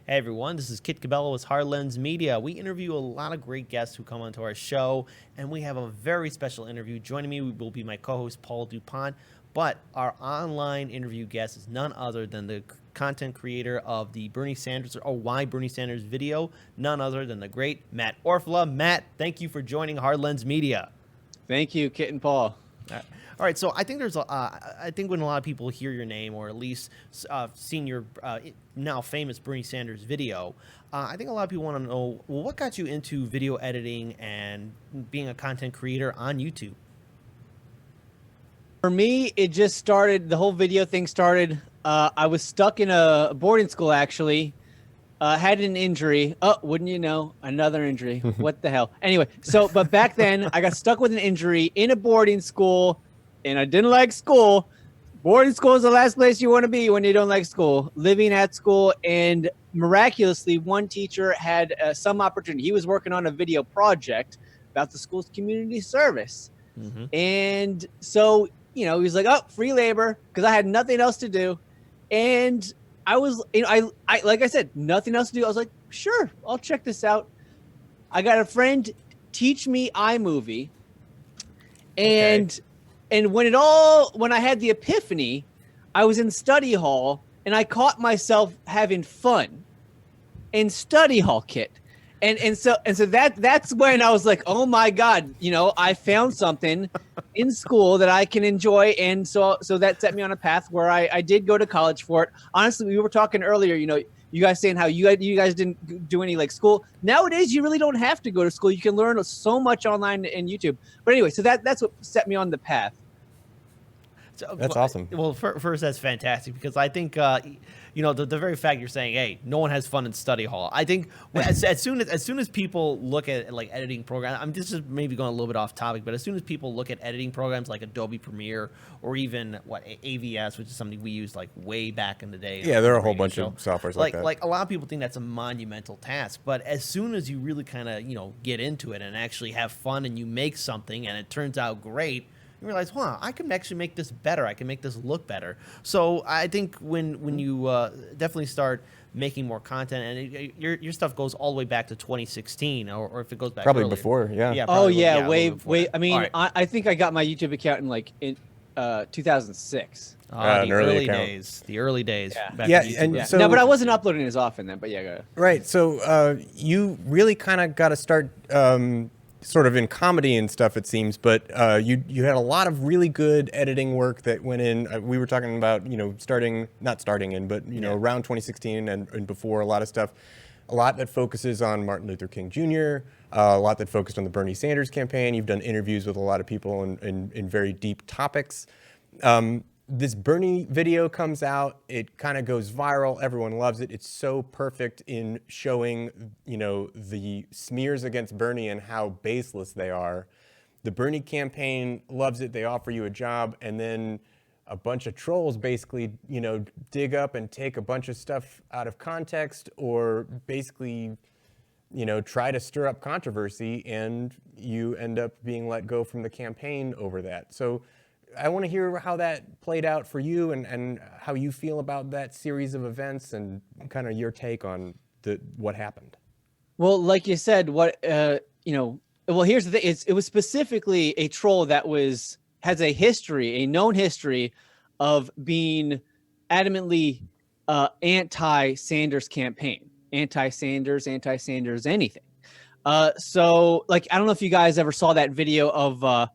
Hey everyone, this is Kit Cabello with Hard Lens Media. We interview a lot of great guests who come onto our show, and we have a very special interview. Joining me will be my co-host Paul DuPont, but our online interview guest is none other than the content creator of the Bernie Sanders or Why Bernie Sanders video, none other than the great Matt Orfalea. Matt, thank you for joining Hard Lens Media. Thank you, Kit and Paul. All right, so I think I think when a lot of people hear your name or at least seen your now famous Bernie Sanders video, I think a lot of people want to know, well, what got you into video editing and being a content creator on YouTube? For me, it just started, the whole video thing started. I was stuck in a boarding school, actually. Had an injury. Oh, wouldn't you know? Another injury. What the hell? Anyway, but back then, I got stuck with an injury in a boarding school, and I didn't like school. Boarding school is the last place you want to be when you don't like school. Living at school, and miraculously, one teacher had some opportunity. He was working on a video project about the school's community service. Mm-hmm. And so, he was like, oh, free labor, because I had nothing else to do. And I was, I like I said, nothing else to do. I was like, sure, I'll check this out. I got a friend teach me iMovie. And when I had the epiphany, I was in study hall and I caught myself having fun in study hall, Kit. And so that's when I was like, oh my God, I found something in school that I can enjoy. And so that set me on a path where I did go to college for it. Honestly, we were talking earlier, you guys saying how you guys didn't do any like school. Nowadays, you really don't have to go to school. You can learn so much online and YouTube. But anyway, so that's what set me on the path. So, that's awesome. Well, first, that's fantastic because I think, the very fact you're saying, hey, no one has fun in study hall. I think as soon as people look at like editing programs, I'm just maybe going a little bit off topic, but as soon as people look at editing programs like Adobe Premiere or even AVS, which is something we used like way back in the day. Yeah, there are a whole bunch of softwares like that. Like a lot of people think that's a monumental task, but as soon as you really kind of get into it and actually have fun and you make something and it turns out great, you realize, I can actually make this better. I can make this look better. So I think when you definitely start making more content, and your stuff goes all the way back to 2016, or if it goes back probably earlier. before, yeah. Way. I mean, I think I got my YouTube account in 2006. The early days. The early days. Yeah. So, no, but I wasn't uploading as often then. But yeah, go ahead. Right. So you really kind of got to start sort of in comedy and stuff, it seems, but you had a lot of really good editing work that went in. We were talking about, around 2016 and before, a lot of stuff, a lot that focuses on Martin Luther King Jr., a lot that focused on the Bernie Sanders campaign. You've done interviews with a lot of people in very deep topics. This Bernie video comes out, it kind of goes viral, everyone loves it. It's so perfect in showing, the smears against Bernie and how baseless they are. The Bernie campaign loves it, they offer you a job, and then a bunch of trolls basically, dig up and take a bunch of stuff out of context or basically, try to stir up controversy, and you end up being let go from the campaign over that. So I want to hear how that played out for you and how you feel about that series of events and kind of your take on what happened. Well, like you said, here's the thing. It was specifically a troll that has a known history of being adamantly anti-Sanders campaign, anti-Sanders, anything. So like, I don't know if you guys ever saw that video of,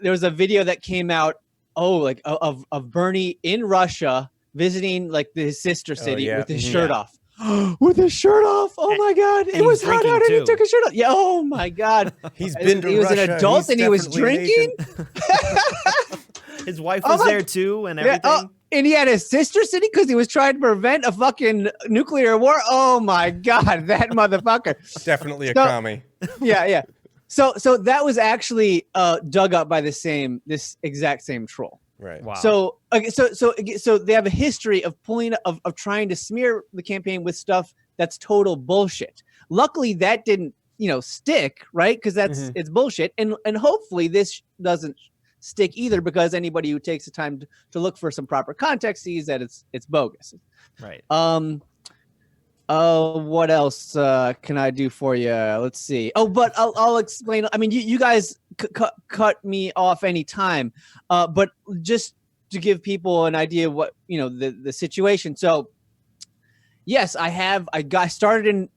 there was a video that came out, of Bernie in Russia visiting like his sister city with his shirt off. With his shirt off. Oh my God. It was hot out and he took his shirt off. Yeah. Oh my God. He's been to Russia. He was an adult and he was drinking. His wife was there too and everything. Yeah, and he had his sister city because he was trying to prevent a fucking nuclear war. Oh my God. That motherfucker. Definitely a commie. Yeah. So that was actually dug up by this exact same troll. Right. Wow. So they have a history of trying to smear the campaign with stuff that's total bullshit. Luckily, that didn't stick, right? Because it's bullshit, and hopefully this doesn't stick either, because anybody who takes the time to look for some proper context sees that it's bogus. Right. What else can I do for you? Let's see. Oh, but I'll explain. I mean, you guys cut me off anytime, but just to give people an idea of what the situation. So, yes, I started in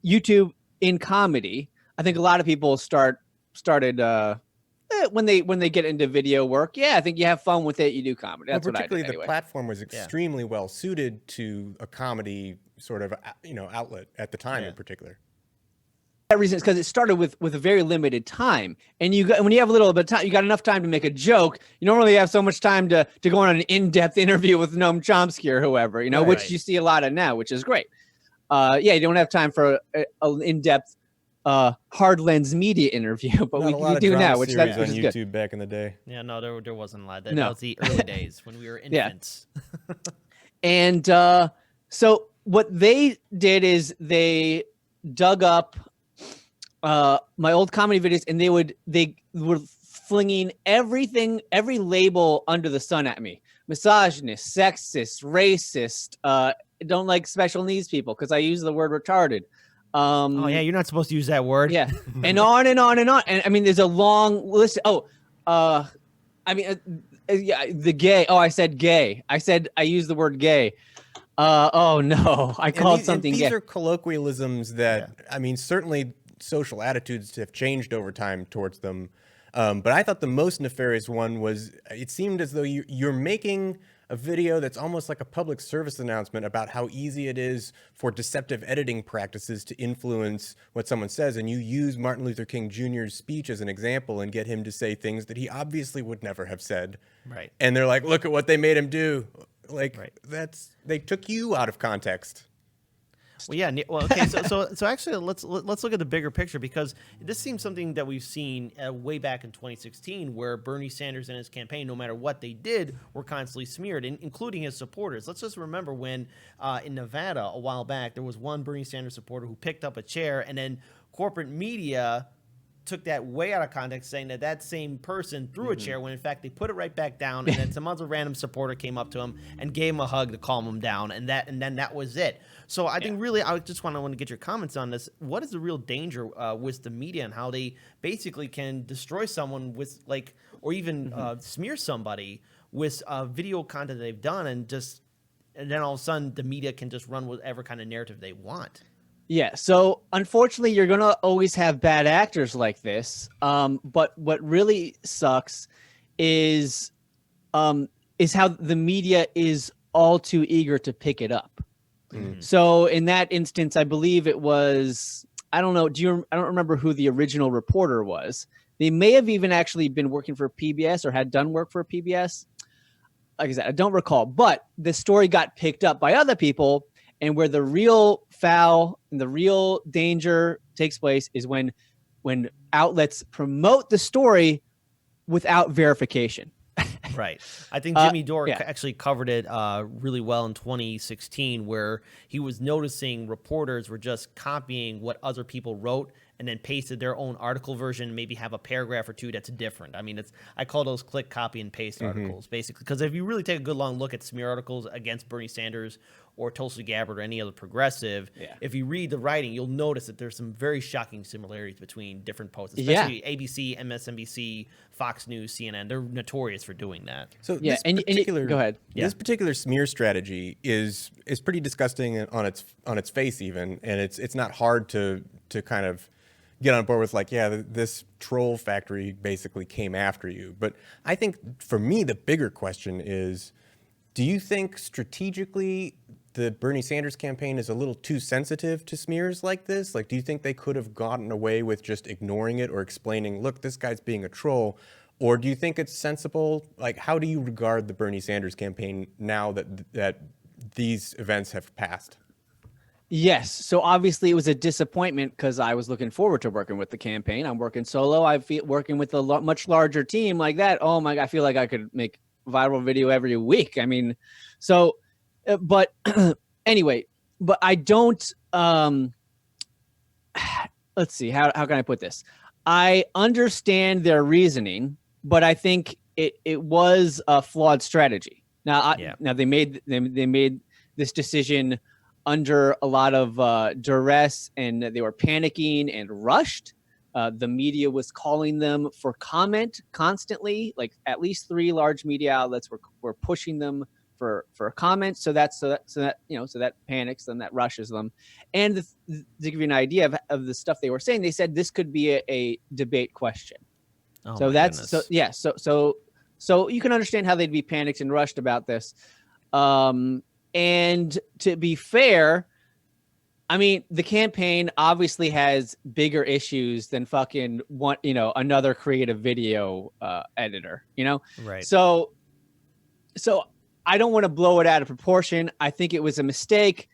YouTube in comedy. I think a lot of people started when they get into video work. Yeah, I think you have fun with it. You do comedy. That's well, what I particularly did anyway. the platform was extremely well suited to a comedy sort of outlet at the time in particular. That reason is because it started with a very limited time, and when you have a little bit of time, you got enough time to make a joke. You don't really have so much time to go on an in-depth interview with Noam Chomsky or whoever, which you see a lot of now, which is great. You don't have time for an in-depth hard lens media interview, but we do now, which that's on YouTube good. Back in the day. Yeah, no, there wasn't a lot. That No. was the early days when we were infants. And so what they did is they dug up my old comedy videos, and they were flinging every label under the sun at me: misogynist, sexist, racist, don't like special needs people because I use the word retarded. Oh yeah, you're not supposed to use that word. Yeah, and on and on and on. And I mean, there's a long list. The gay. Oh, I said gay. I used the word gay. Oh no, I called something these gay. These are colloquialisms that, I mean, certainly social attitudes have changed over time towards them. But I thought the most nefarious one was, it seemed as though you're making a video that's almost like a public service announcement about how easy it is for deceptive editing practices to influence what someone says. And you use Martin Luther King Jr.'s speech as an example and get him to say things that he obviously would never have said. Right. And they're like, look at what they made him do. Like, they took you out of context. Well, yeah. Well, okay. So actually, let's look at the bigger picture, because this seems something that we've seen way back in 2016, where Bernie Sanders and his campaign, no matter what they did, were constantly smeared, including his supporters. Let's just remember when in Nevada a while back, there was one Bernie Sanders supporter who picked up a chair, and then corporate media took that way out of context, saying that same person threw a chair when in fact they put it right back down, and then some other random supporter came up to him and gave him a hug to calm him down, and then that was it. So I think really I just want to get your comments on this. What is the real danger with the media and how they basically can destroy someone with or even smear somebody with video content they've done, and then all of a sudden the media can just run whatever kind of narrative they want. Yeah, so unfortunately, you're going to always have bad actors like this. But what really sucks is how the media is all too eager to pick it up. Mm-hmm. So in that instance, I believe it was, I don't know, I don't remember who the original reporter was. They may have even actually been working for PBS or had done work for PBS. Like I said, I don't recall. But the story got picked up by other people. And where the real foul and the real danger takes place is when outlets promote the story without verification. Right. I think Jimmy Dore actually covered it really well in 2016, where he was noticing reporters were just copying what other people wrote and then pasted their own article version, maybe have a paragraph or two that's different. I mean, I call those click, copy, and paste articles, basically. Because if you really take a good long look at smear articles against Bernie Sanders or Tulsi Gabbard or any other progressive, if you read the writing, you'll notice that there's some very shocking similarities between different posts, especially ABC, MSNBC, Fox News, CNN. They're notorious for doing that. So go ahead. Yeah. This particular smear strategy is pretty disgusting on its face even, and it's not hard to kind of get on board with this troll factory basically came after you. But I think for me the bigger question is, do you think strategically the Bernie Sanders campaign is a little too sensitive to smears like this? Like, do you think they could have gotten away with just ignoring it or explaining, look, this guy's being a troll? Or do you think it's sensible? Like, how do you regard the Bernie Sanders campaign now that these events have passed? Yes. So obviously it was a disappointment because I was looking forward to working with the campaign. I'm working solo. I feel working with a much larger team like that. Oh my God, I feel like I could make viral video every week. I mean, so, but anyway, but I don't, let's see, how can I put this? I understand their reasoning, but I think it was a flawed strategy. Now, now they made this decision under a lot of duress, and they were panicking and rushed. The media was calling them for comment constantly. Like at least 3 large media outlets were pushing them for a comment. So that panics them, that rushes them. And to give you an idea of the stuff they were saying, they said this could be a debate question. Oh, So my that's goodness. so you can understand how they'd be panicked and rushed about this. And to be fair, I mean, the campaign obviously has bigger issues than fucking another creative video editor, Right. So I don't want to blow it out of proportion. I think it was a mistake,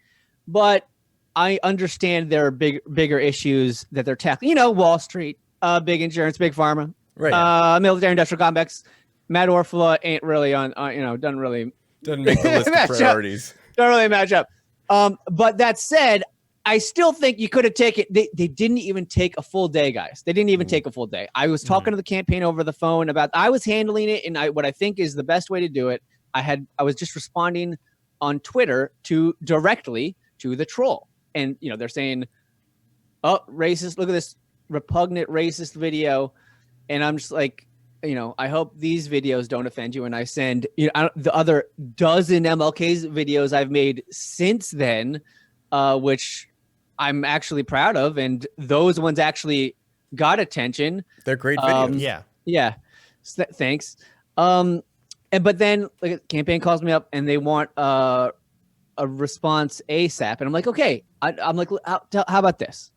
but I understand there are bigger issues that they're tackling. Wall Street, big insurance, big pharma, Right. military industrial complex. Matt Orfalea ain't really on, doesn't really make the list of priorities. Don't really match up. But that said, I still think you could have taken. They didn't even take a full day, guys. They didn't even take a full day. I was talking to the campaign over the phone about. I was handling it, and what I think is the best way to do it. I was just responding on Twitter directly to the troll, and they're saying, "Oh, racist! Look at this repugnant racist video," and I'm just like, I hope these videos don't offend you. And I send the other dozen MLK's videos I've made since then, which I'm actually proud of, and those ones actually got attention. They're great videos. Yeah. Thanks. But then the campaign calls me up and they want a response ASAP, and I'm like, okay. I'm like, how about this?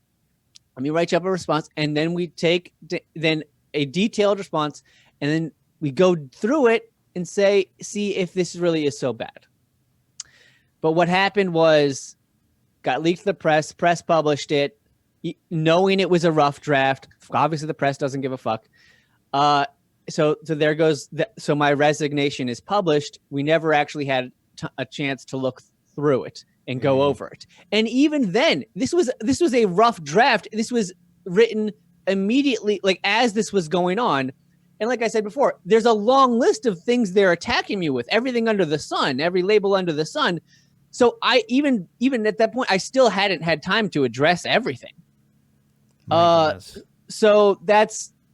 Let me write you up a response, and then we take then a detailed response, and then we go through it and see if this really is so bad. But what happened was, got leaked to the press published it, knowing it was a rough draft. Obviously the press doesn't give a fuck. So there goes. So my resignation is published. We never actually had a chance to look through it and go over it. And even then, this was a rough draft. This was written immediately, like as this was going on. And like I said before, there's a long list of things they're attacking me with. Everything under the sun, every label under the sun. So I even at that point, I still hadn't had time to address everything. So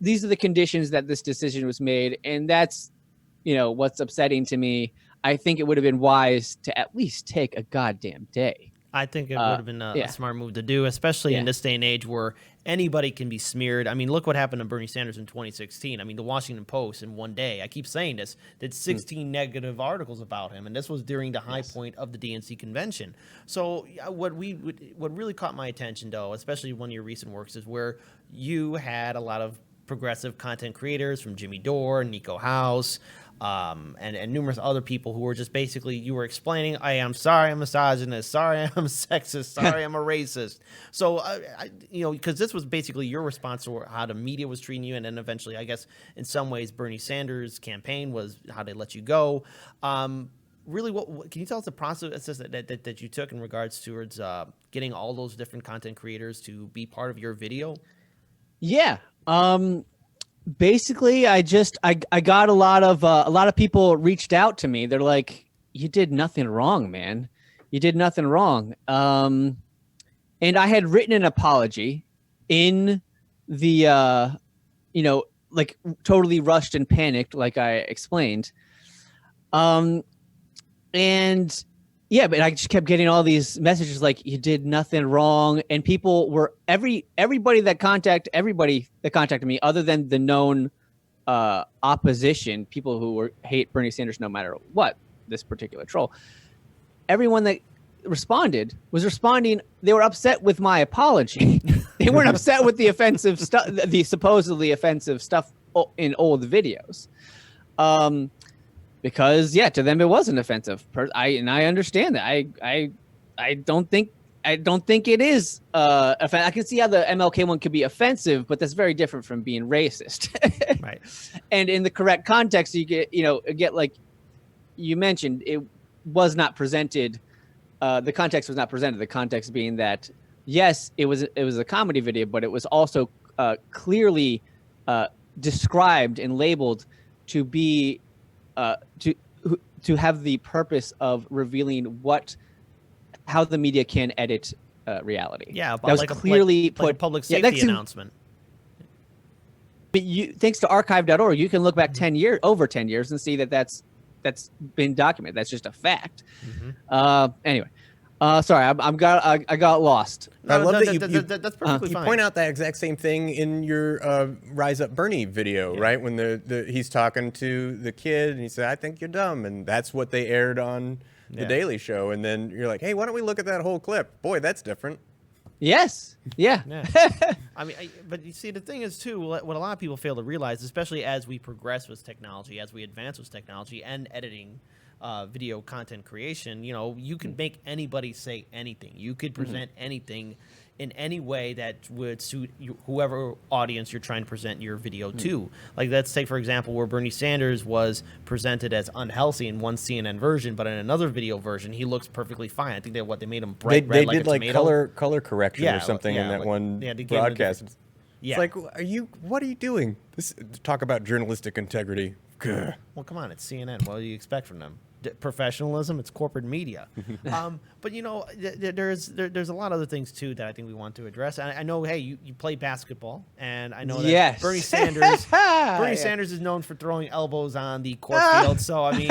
these are the conditions that this decision was made, and that's what's upsetting to me. I think it would have been wise to at least take a goddamn day. I think it would have been a smart move to do, especially in this day and age where anybody can be smeared. I mean, look what happened to Bernie Sanders in 2016. I mean, the Washington Post in one day, I keep saying this, did 16 negative articles about him, and this was during the high point of the DNC convention. So what really caught my attention, though, especially one of your recent works, is where you had a lot of progressive content creators from Jimmy Dore, Nico House, and numerous other people who were just basically, you were explaining, I'm sorry I'm misogynist, sorry I'm sexist, sorry I'm a racist. So, because this was basically your response to how the media was treating you, and then eventually, I guess, in some ways, Bernie Sanders' campaign was how they let you go. Really, what can you tell us the process that you took in regards towards getting all those different content creators to be part of your video? Yeah. Basically, I got a lot of people reached out to me. They're like, "You did nothing wrong, man. You did nothing wrong." And I had written an apology in the, like totally rushed and panicked, like I explained. And yeah, but I just kept getting all these messages like, you did nothing wrong. And people were everybody that contacted me, other than the known opposition, people who hate Bernie Sanders no matter what, this particular troll. Everyone that was responding, they were upset with my apology. They weren't upset with the offensive stuff, the supposedly offensive stuff in old videos. Because to them it wasn't offensive. I understand that. I don't think it is offensive. I can see how the MLK one could be offensive, but that's very different from being racist. Right. And in the correct context, you get like you mentioned, it was not presented. The context was not presented. The context being that yes, it was a comedy video, but it was also clearly described and labeled to be to have the purpose of revealing what how the media can edit reality. Yeah, that was like clearly like a public yeah, safety that's announcement. But thanks to archive.org, you can look back 10 years, over 10 years, and see that that's been documented. That's just a fact. Anyway, sorry, I got lost. I love that that's perfectly you fine. point out that exact same thing in your Rise Up Bernie video, right? When he's talking to the kid and he said, "I think you're dumb," and that's what they aired on the Daily Show. And then you're like, "Hey, why don't we look at that whole clip? Boy, that's different." Yes. Yeah. I mean, but you see, the thing is, too, what a lot of people fail to realize, especially as we progress with technology, as we advance with technology and editing, video content creation, you know, you can make anybody say anything. You could present anything in any way that would suit whoever audience you're trying to present your video to. Like, let's take, for example, where Bernie Sanders was presented as unhealthy in one CNN version, but in another video version, he looks perfectly fine. I think they made him bright red like a like tomato. color correction or something in that one broadcast. It's like, what are you doing? Talk about journalistic integrity. Gah. Well, come on, it's CNN. What do you expect from them? Professionalism. It's corporate media. But you know, there's a lot of other things too that I think we want to address. I know, hey, you play basketball, and I know that Bernie Sanders Sanders is known for throwing elbows on the court field. So I mean,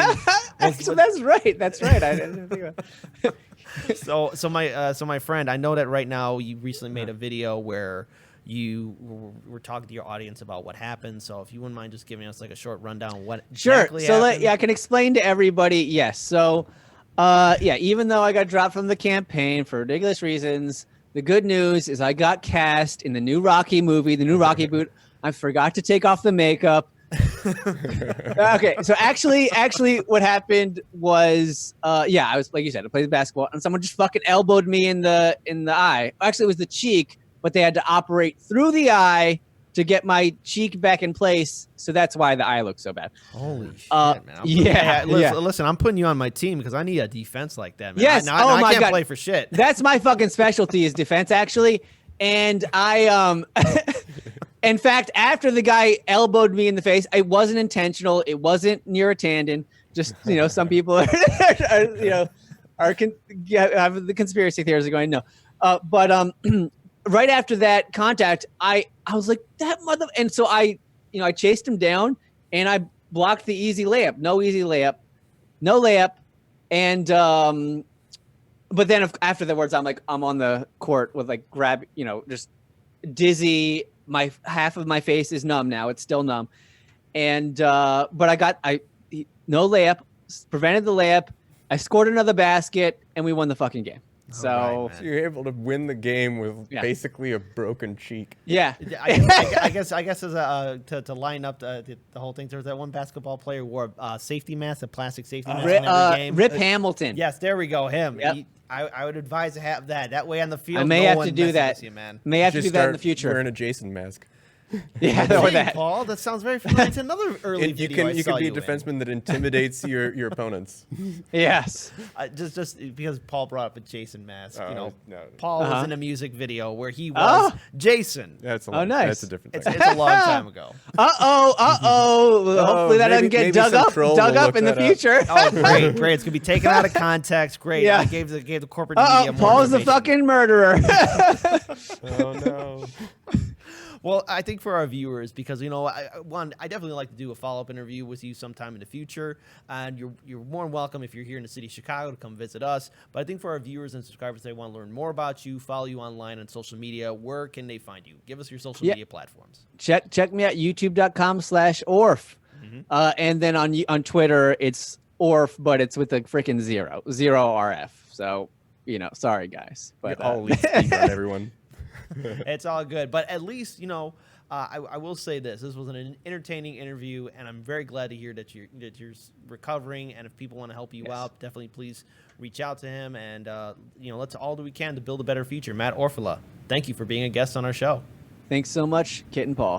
that's right. That's right. I didn't think about it. so my friend, I know that right now you recently made a video where you were talking to your audience about what happened. So if you wouldn't mind just giving us like a short rundown of what exactly happened. I can explain to everybody. Yes. So, even though I got dropped from the campaign for ridiculous reasons, the good news is I got cast in the new Rocky movie, the new Rocky boot. I forgot to take off the makeup. Okay. So actually what happened was, I was, like you said, I played basketball and someone just fucking elbowed me in the eye. Actually, it was the cheek. But they had to operate through the eye to get my cheek back in place, so that's why the eye looked so bad. Holy shit, man! Listen, I'm putting you on my team because I need a defense like that, man. Yes, I can't play for shit. That's my fucking specialty is defense, actually. And I, in fact, after the guy elbowed me in the face, it wasn't intentional. It wasn't near a tendon. Just some people have the conspiracy theories are going no, but right after that contact, I was like, that mother, and so I chased him down and I blocked the easy layup. No layup. And but then after the words, I'm on the court with just dizzy. Half of my face is numb now. It's still numb. And but no layup, prevented the layup. I scored another basket and we won the fucking game. So you're able to win the game with basically a broken cheek. Yeah, I guess as to line up the whole thing. There was that one basketball player who wore a safety mask, a plastic safety mask in every game. Rip Hamilton. Yes, there we go. Him. Yep. I would advise to have that. That way on the field, I may have to do that. You, man. May have to do that in the future. Wearing a Jason mask. Yeah, or that. Paul, that sounds very familiar. It's another early video. You can be a defenseman that intimidates your opponents. Yes. Just because Paul brought up a Jason mask, No. Paul was in a music video where he was Jason. That's nice. That's a different thing. It's a long time ago. Hopefully that doesn't get dug up in the future. Oh, great. It's gonna be taken out of context. Great. Yeah. I gave the corporate media more Paul's the motivation. fucking murderer. Oh no. Well, I think for our viewers, because I definitely like to do a follow-up interview with you sometime in the future, and you're more than welcome if you're here in the city of Chicago to come visit us. But I think for our viewers and subscribers, they want to learn more about you, follow you online on social media. Where can they find you? Give us your social media platforms. Check me out, youtube.com/Orf, and then on Twitter it's Orf, but it's with a freaking zero RF. So sorry guys, but I'll leave speak on everyone. It's all good, but at least I will say this was an entertaining interview, and I'm very glad to hear that you're recovering. And if people want to help you out, definitely please reach out to him, and let's all do we can to build a better future. Matt Orfalea, thank you for being a guest on our show. Thanks so much, Kit and Paul.